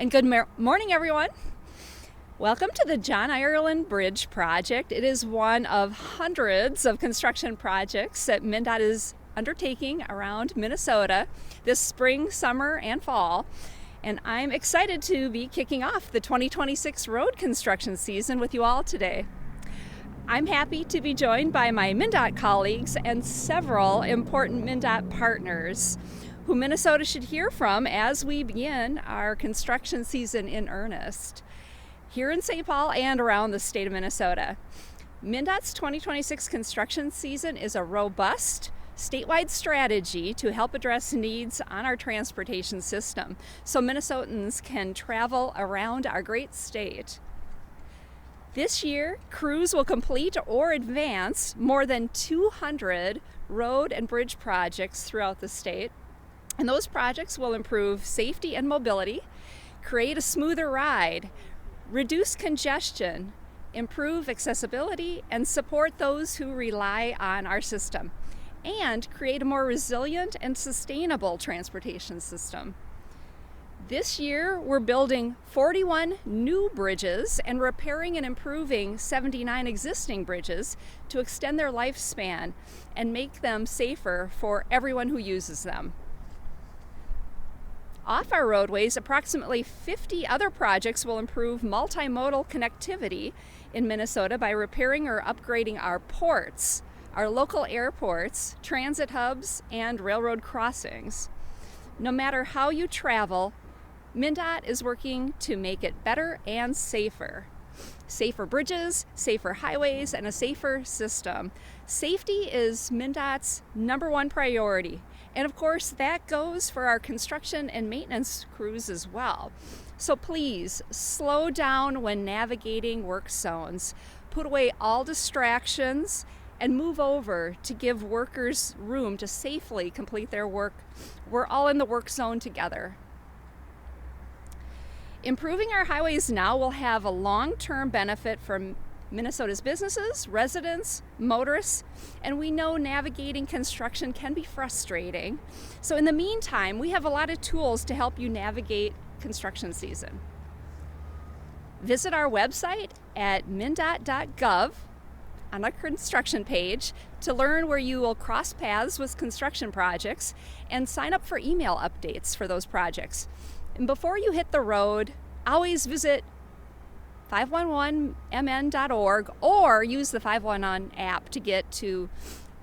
And good morning, everyone. Welcome to the John Ireland Bridge project. It is one of hundreds of construction projects that MnDOT is undertaking around Minnesota this spring, summer, and fall. And I'm excited to be kicking off the 2026 road construction season with you all today. I'm happy to be joined by my MnDOT colleagues and several important MnDOT partners who Minnesota should hear from as we begin our construction season in earnest here in St. Paul and around the state of Minnesota. MnDOT's 2026 construction season is a robust statewide strategy to help address needs on our transportation system so Minnesotans can travel around our great state. This year, crews will complete or advance more than 200 road and bridge projects throughout the state. And those projects will improve safety and mobility, create a smoother ride, reduce congestion, improve accessibility, and support those who rely on our system, and create a more resilient and sustainable transportation system. This year, we're building 41 new bridges and repairing and improving 79 existing bridges to extend their lifespan and make them safer for everyone who uses them. Off our roadways, approximately 50 other projects will improve multimodal connectivity in Minnesota by repairing or upgrading our ports, our local airports, transit hubs, and railroad crossings. No matter how you travel, MnDOT is working to make it better and safer. Safer bridges, safer highways, and a safer system. Safety is MnDOT's #1 priority. And of course, that goes for our construction and maintenance crews as well. So please, slow down when navigating work zones. Put away all distractions and move over to give workers room to safely complete their work. We're all in the work zone together. Improving our highways now will have a long-term benefit for Minnesota's businesses, residents, motorists, and we know navigating construction can be frustrating. So in the meantime, we have a lot of tools to help you navigate construction season. Visit our website at mndot.gov on our construction page to learn where you will cross paths with construction projects and sign up for email updates for those projects. And before you hit the road, always visit 511mn.org or use the 511 app to get to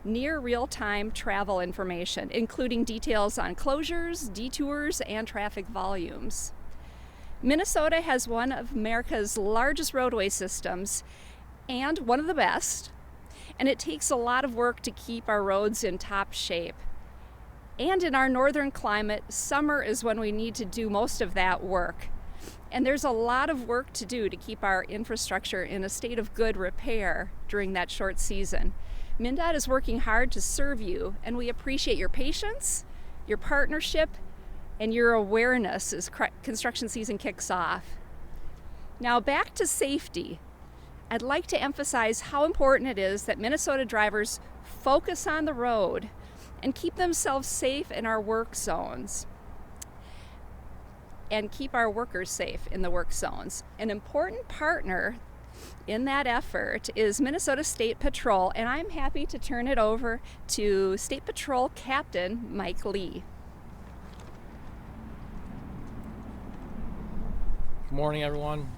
near real-time travel information, including details on closures, detours, and traffic volumes. Minnesota has one of America's largest roadway systems and one of the best, and it takes a lot of work to keep our roads in top shape. And in our northern climate, summer is when we need to do most of that work. And there's a lot of work to do to keep our infrastructure in a state of good repair during that short season. MnDOT is working hard to serve you, and we appreciate your patience, your partnership, and your awareness as construction season kicks off. Now back to safety. I'd like to emphasize how important it is that Minnesota drivers focus on the road and keep themselves safe in our work zones, and keep our workers safe in the work zones. An important partner in that effort is Minnesota State Patrol, and I'm happy to turn it over to State Patrol Captain Mike Lee. Good morning, everyone.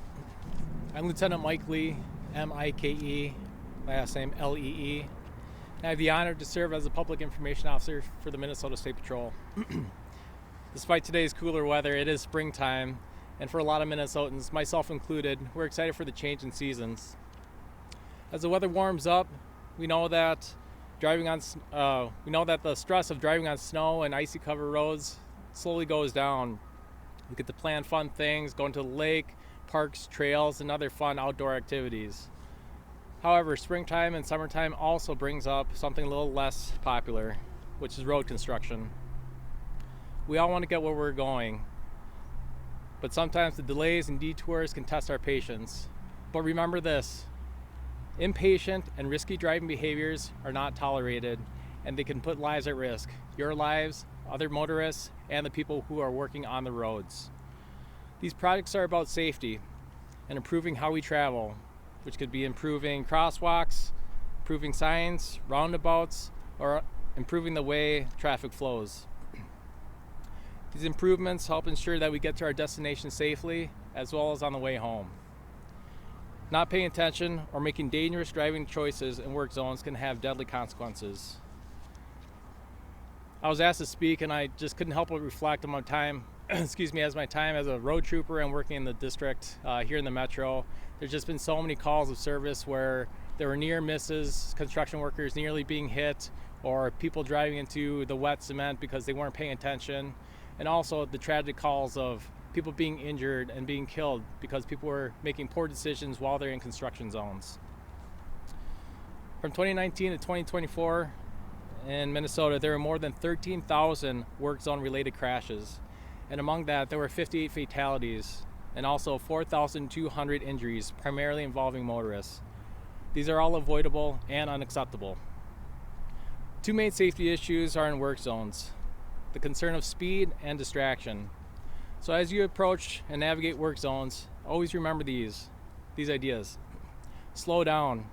I'm Lieutenant Mike Lee, M-I-K-E, last name L-E-E. I have the honor to serve as a public information officer for the Minnesota State Patrol. Despite today's cooler weather, it is springtime, and for a lot of Minnesotans, myself included, we're excited for the change in seasons. As the weather warms up, we know that the stress of driving on snow and icy covered roads slowly goes down. We get to plan fun things, going to the lake, parks, trails, and other fun outdoor activities. However, springtime and summertime also brings up something a little less popular, which is road construction. We all want to get where we're going, but sometimes the delays and detours can test our patience. But remember this, impatient and risky driving behaviors are not tolerated, and they can put lives at risk. Your lives, other motorists, and the people who are working on the roads. These projects are about safety and improving how we travel, which could be improving crosswalks, improving signs, roundabouts, or improving the way traffic flows. These improvements help ensure that we get to our destination safely as well as on the way home. Not paying attention or making dangerous driving choices in work zones can have deadly consequences. I was asked to speak and I just couldn't help but reflect on my time, as my time as a road trooper and working in the district here in the metro. There's just been so many calls of service where there were near misses, construction workers nearly being hit, or people driving into the wet cement because they weren't paying attention, and also the tragic calls of people being injured and being killed because people were making poor decisions while they're in construction zones. From 2019 to 2024 in Minnesota, there were more than 13,000 work zone related crashes, and among that there were 58 fatalities and also 4,200 injuries, primarily involving motorists. These are all avoidable and unacceptable. Two main safety issues are in work zones: the concern of speed and distraction. So as you approach and navigate work zones, always remember these ideas. Slow down,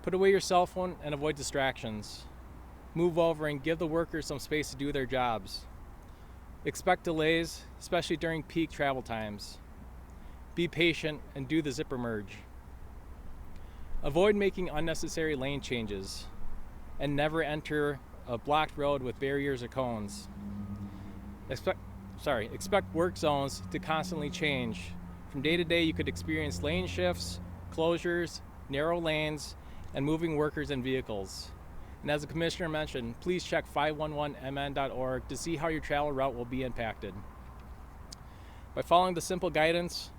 put away your cell phone and avoid distractions. Move over and give the workers some space to do their jobs. Expect delays, especially during peak travel times. Be patient and do the zipper merge. Avoid making unnecessary lane changes and never enter a blocked road with barriers or cones. Expect work zones to constantly change. From day to day, you could experience lane shifts, closures, narrow lanes, and moving workers and vehicles. And as the commissioner mentioned, please check 511mn.org to see how your travel route will be impacted. By following the simple guidance,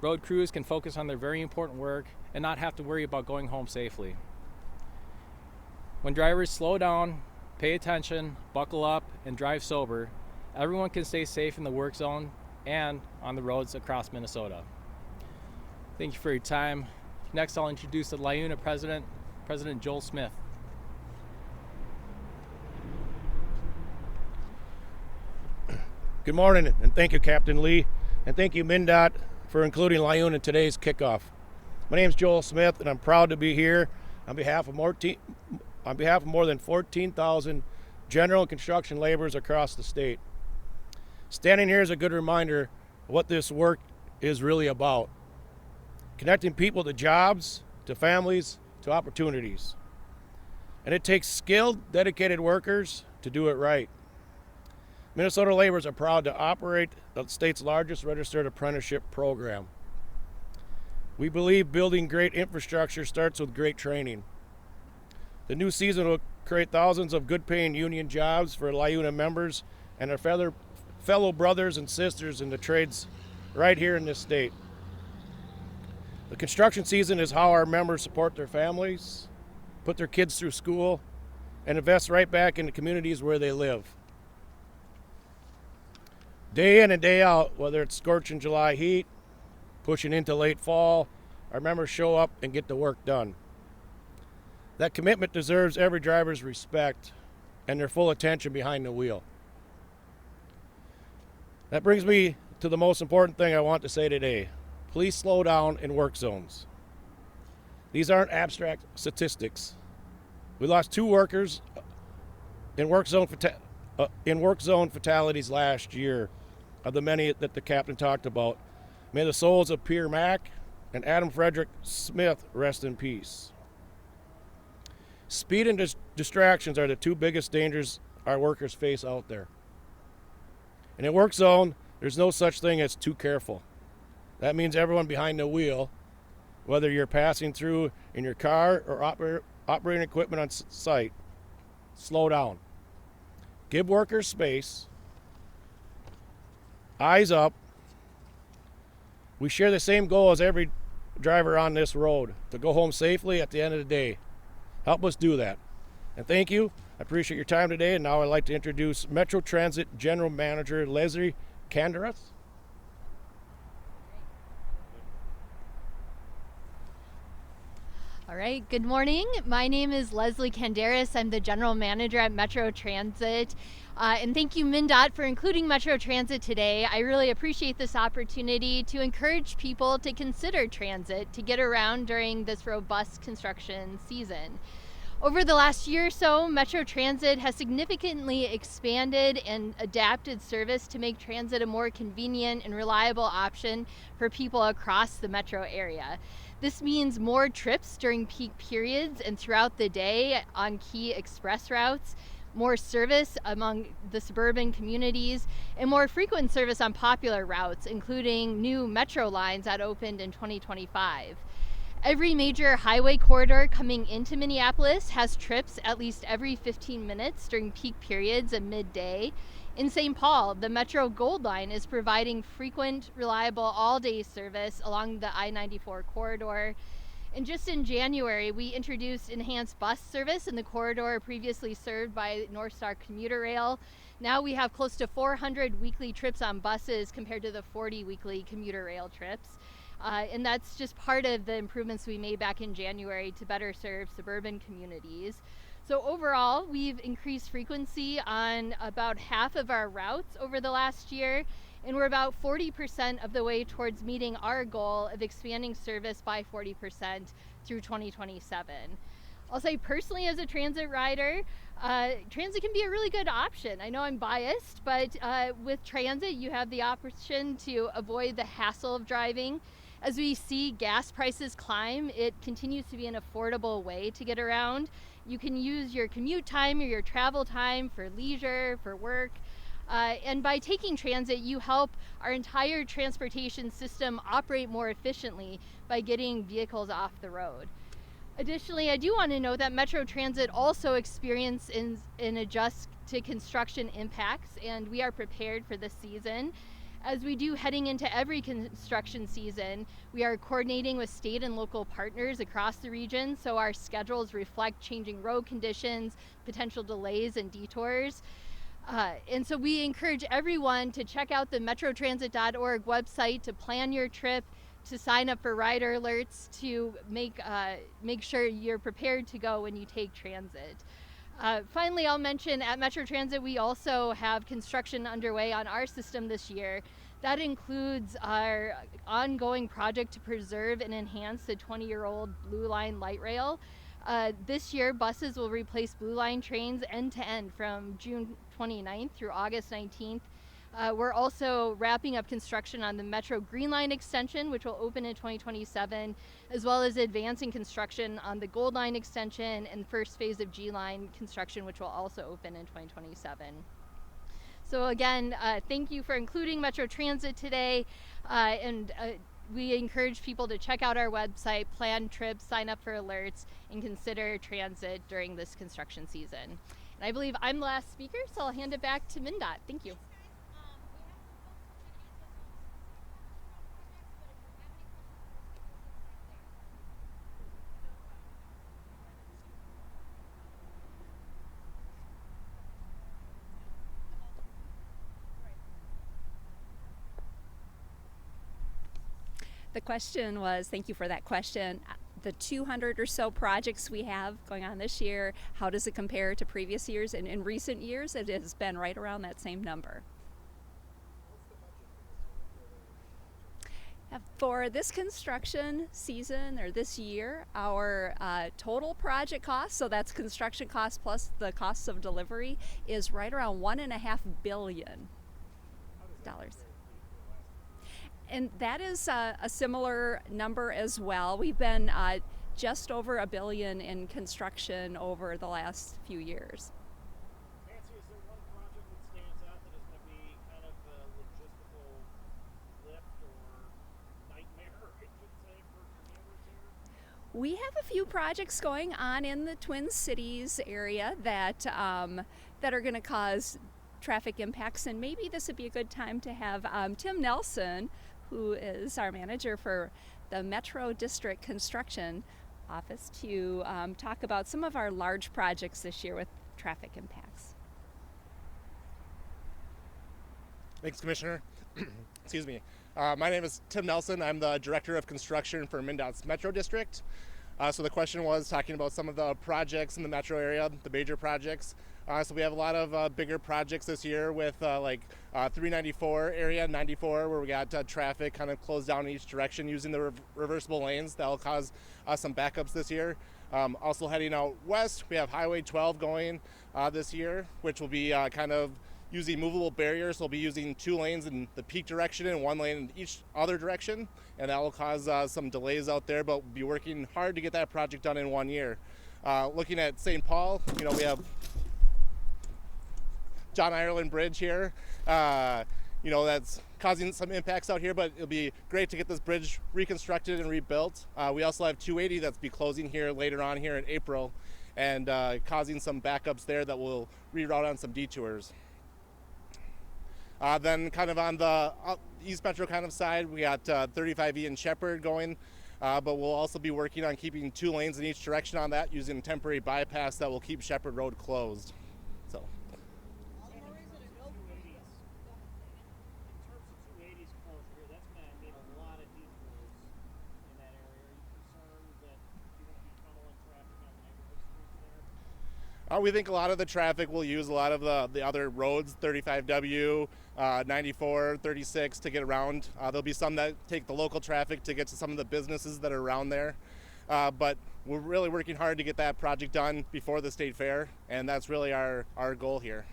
road crews can focus on their very important work and not have to worry about going home safely. When drivers slow down, pay attention, buckle up, and drive sober, everyone can stay safe in the work zone and on the roads across Minnesota. Thank you for your time. Next, I'll introduce the LIUNA President, President Joel Smith. Good morning, and thank you, Captain Lee, and thank you, MnDOT, for including LIUNA in today's kickoff. My name is Joel Smith, and I'm proud to be here on behalf of more than 14,000 general and construction laborers across the state. Standing here is a good reminder of what this work is really about: connecting people to jobs, to families, to opportunities. And it takes skilled, dedicated workers to do it right. Minnesota laborers are proud to operate the state's largest registered apprenticeship program. We believe building great infrastructure starts with great training. The new season will create thousands of good-paying union jobs for LIUNA members and our fellow brothers and sisters in the trades right here in this state. The construction season is how our members support their families, put their kids through school, and invest right back in the communities where they live. Day in and day out, whether it's scorching July heat, pushing into late fall, our members show up and get the work done. That commitment deserves every driver's respect and their full attention behind the wheel. That brings me to the most important thing I want to say today. Please slow down in work zones. These aren't abstract statistics. We lost 2 workers in work zone fatalities last year, of the many that the captain talked about. May the souls of Pierre Mack and Adam Frederick Smith rest in peace. Speed and distractions are the 2 biggest dangers our workers face out there. In a work zone, there's no such thing as too careful. That means everyone behind the wheel, whether you're passing through in your car or operating equipment on site, slow down. Give workers space. Eyes up. We share the same goal as every driver on this road, to go home safely at the end of the day. Help us do that. And thank you. I appreciate your time today. And now I'd like to introduce Metro Transit General Manager Leslie Candaras. All right, good morning. My name is Leslie Canderas. I'm the general manager at Metro Transit. And thank you, MnDOT, for including Metro Transit today. I really appreciate this opportunity to encourage people to consider transit to get around during this robust construction season. Over the last year or so, Metro Transit has significantly expanded and adapted service to make transit a more convenient and reliable option for people across the metro area. This means more trips during peak periods and throughout the day on key express routes, more service among the suburban communities, and more frequent service on popular routes, including new metro lines that opened in 2025. Every major highway corridor coming into Minneapolis has trips at least every 15 minutes during peak periods and midday. In St. Paul, the Metro Gold Line is providing frequent, reliable, all-day service along the I-94 corridor. And just in January, we introduced enhanced bus service in the corridor previously served by North Star Commuter Rail. Now we have close to 400 weekly trips on buses compared to the 40 weekly commuter rail trips. And that's just part of the improvements we made back in January to better serve suburban communities. So overall, we've increased frequency on about half of our routes over the last year, and we're about 40% of the way towards meeting our goal of expanding service by 40% through 2027. I'll say personally, as a transit rider, transit can be a really good option. I know I'm biased, but with transit, you have the option to avoid the hassle of driving. As we see gas prices climb, it continues to be an affordable way to get around. You can use your commute time or your travel time for leisure, for work. And by taking transit, you help our entire transportation system operate more efficiently by getting vehicles off the road. Additionally, I do want to note that Metro Transit also experiences and adjusts to construction impacts, and we are prepared for this season. As we do heading into every construction season, we are coordinating with state and local partners across the region so our schedules reflect changing road conditions, potential delays and detours. And so we encourage everyone to check out the metrotransit.org website to plan your trip, to sign up for rider alerts, to make sure you're prepared to go when you take transit. Finally, I'll mention at Metro Transit, we also have construction underway on our system this year. That includes our ongoing project to preserve and enhance the 20-year-old Blue Line light rail. This year, buses will replace Blue Line trains end to end from June 29th through August 19th. We're also wrapping up construction on the Metro Green Line extension, which will open in 2027, as well as advancing construction on the Gold Line extension and first phase of G Line construction, which will also open in 2027. So again, thank you for including Metro Transit today, and we encourage people to check out our website, plan trips, sign up for alerts, and consider transit during this construction season. And I believe I'm the last speaker, so I'll hand it back to MnDOT. Thank you. The question was, thank you for that question, the 200 or so projects we have going on this year, how does it compare to previous years? And in recent years, it has been right around that same number. For this construction season or this year, our total project cost, so that's construction cost plus the costs of delivery, is right around $1.5 billion. And that is a similar number as well. We've been just over $1 billion in construction over the last few years. Nancy, is there one project that stands out that is going to be kind of a logistical lift or nightmare, I should say, for commuters here? We have a few projects going on in the Twin Cities area that are going to cause traffic impacts, and maybe this would be a good time to have Tim Nelson, who is our manager for the Metro District Construction Office, to talk about some of our large projects this year with traffic impacts. Thanks, Commissioner. Excuse me. My name is Tim Nelson. I'm the Director of Construction for MnDOT's Metro District. So the question was talking about some of the projects in the metro area, the major projects. So we have a lot of bigger projects this year with 394 area, 94, where we got traffic kind of closed down in each direction using the reversible lanes. That will cause some backups this year. Also heading out west, we have Highway 12 going this year, which will be kind of using movable barriers. We'll be using 2 lanes in the peak direction and 1 lane in each other direction, and that will cause some delays out there, but we'll be working hard to get that project done in 1 year. Looking at St. Paul, we have John Ireland Bridge here. That's causing some impacts out here, but it'll be great to get this bridge reconstructed and rebuilt. We also have 280 that's be closing here later on here in April, and causing some backups there that will reroute on some detours. Then kind of on the East Metro kind of side, we got 35E and Shepherd going, but we'll also be working on keeping 2 lanes in each direction on that using temporary bypass that will keep Shepherd Road closed. So. We think a lot of the traffic will use a lot of the other roads, 35W, 94, 36 to get around. There'll be some that take the local traffic to get to some of the businesses that are around there. But we're really working hard to get that project done before the state fair, and that's really our goal here.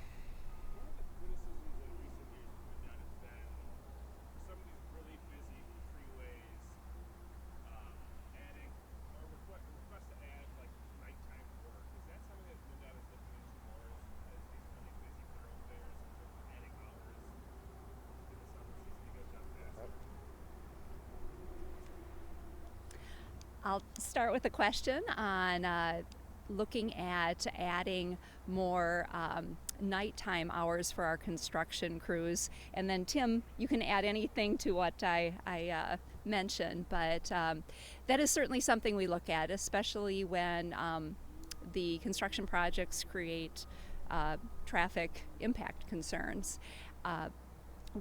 I'll start with a question on looking at adding more nighttime hours for our construction crews. And then Tim, you can add anything to what I mentioned, but that is certainly something we look at, especially when the construction projects create traffic impact concerns.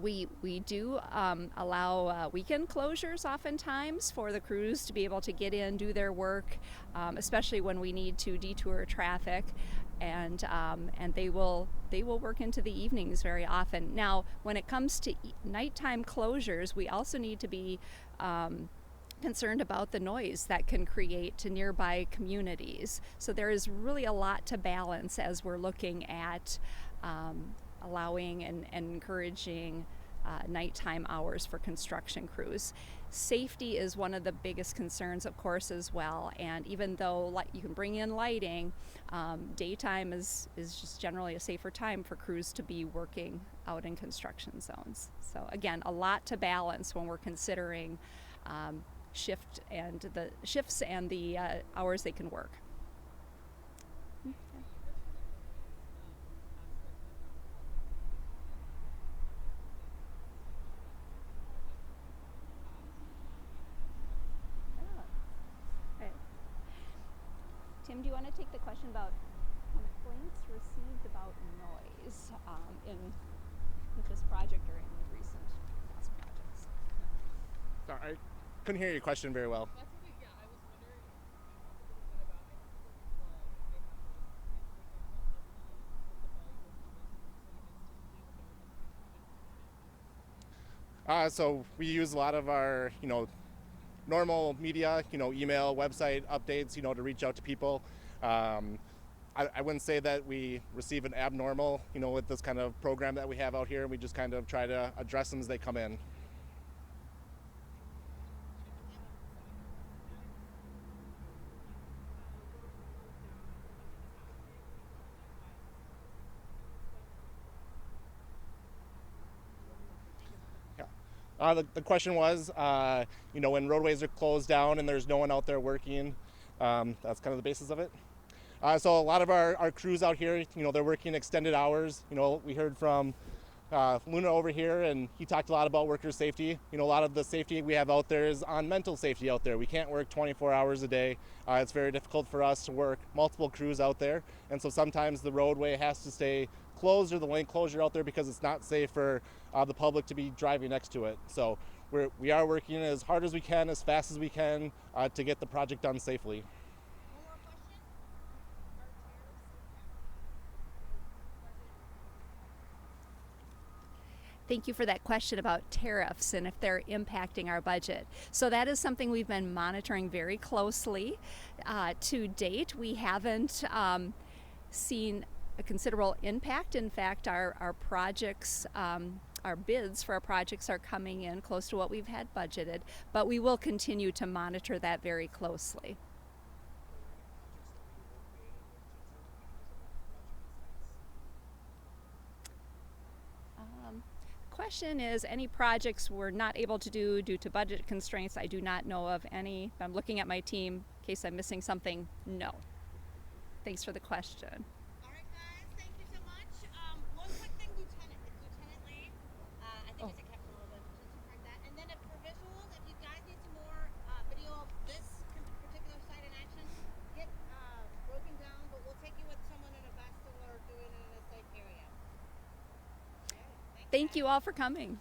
We do allow weekend closures oftentimes for the crews to be able to get in, do their work, especially when we need to detour traffic, and they will work into the evenings very often. Now, when it comes to nighttime closures, we also need to be concerned about the noise that can create to nearby communities. So there is really a lot to balance as we're looking at allowing and encouraging nighttime hours for construction crews. Safety is one of the biggest concerns, of course, as well. And even though you can bring in lighting, daytime is just generally a safer time for crews to be working out in construction zones. So again, a lot to balance when we're considering shifts and the hours they can work. Tim, do you want to take the question about complaints received about noise with this project or any recent past projects? Sorry, I couldn't hear your question very well. That's okay, yeah, I was wondering if you could talk a little bit about So we use a lot of our, normal media, email, website updates, to reach out to people. I wouldn't say that we receive an abnormal, with this kind of program that we have out here. We just kind of try to address them as they come in. The question was, when roadways are closed down and there's no one out there working, that's kind of the basis of it. So a lot of our crews out here, they're working extended hours. We heard from Luna over here, and he talked a lot about worker safety. A lot of the safety we have out there is on mental safety out there. We can't work 24 hours a day. It's very difficult for us to work multiple crews out there. And so sometimes the roadway has to stay closed or the lane closure out there because it's not safe for the public to be driving next to it. So we are working as hard as we can, as fast as we can, to get the project done safely. One more question. Are tariffs Thank you for that question about tariffs and if they're impacting our budget. So that is something we've been monitoring very closely. To date, we haven't seen a considerable impact. In fact, our projects, our bids for our projects are coming in close to what we've had budgeted, but we will continue to monitor that very closely. Question is, any projects we're not able to do due to budget constraints? I do not know of any. I'm looking at my team in case I'm missing something. No. Thanks for the question. All right, guys. Thank you so much. One quick thing, Lieutenant. It's Lieutenant Lee. I think it's a captain a little bit, just like that. And then for visuals, if you guys need some more video of this particular site in action, get broken down. But we'll take you with someone in a vest or doing it in a safe area. Okay. Thank you all for coming.